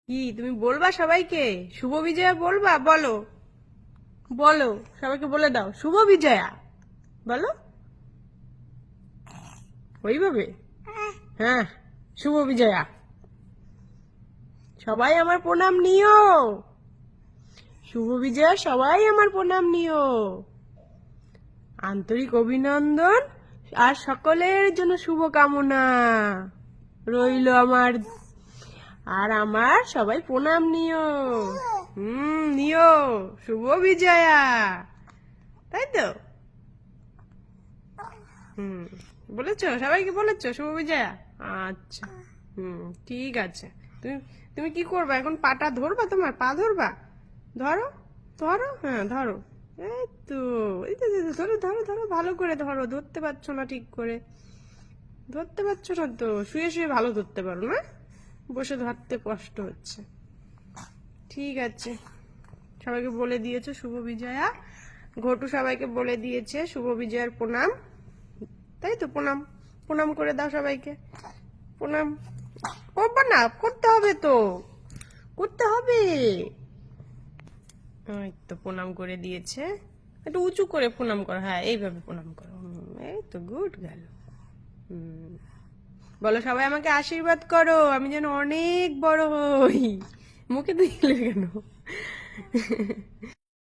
কি তুমি বলবা সবাইকে শুভ বিজয়া বলবা? বলো, বলো, সবাইকে বলে দাও শুভ বিজয়া বলো ওইভাবে। হ্যাঁ, শুভ বিজয়া। সবাই আমার প্রণাম নিও। শুভ বিজয়া, সবাই আমার প্রণাম নিও। আন্তরিক অভিনন্দন আর সকলের জন্য শুভ কামনা রইল আমার। আর আমার সবাই প্রণাম নিও। নিও। শুভ বিজয়া, তাই তো? হুম, বলেছো সবাইকে, বলেছো শুভ বিজয়া? আচ্ছা। ঠিক আছে। তুমি তুমি কি করবা এখন? পাটা ধরবা? তোমার পা ধরবা? ধরো, ধরো, হ্যাঁ ধরো। এই তো, এই তো, এই তো, ধরো ধরো ধরো, ভালো করে ধরো। ধরতে পারছো না ঠিক করে? ধরতে পারছো না তো? শুয়ে শুয়ে ভালো ধরতে পারো না? বসে ধরতে কষ্ট হচ্ছে। ঠিক আছে, সবাইকে বলে দিয়েছো শুভ বিজয়া। ঘটু সবাইকে বলে দিয়েছে শুভ বিজয়ার প্রণাম, তাই তো? প্রণাম, প্রণাম করে দাও সবাইকে। প্রণাম করবা না? করতে হবে তো, করতে হবে। এই তো প্রণাম করে দিয়েছে। একটু উঁচু করে প্রণাম করো। হ্যাঁ, এইভাবে প্রণাম করো। এই তো, গুড গেল। বলো সবাই আমাকে আশীর্বাদ করো, আমি যেন অনেক বড় হই। মুখে দিলে কেন?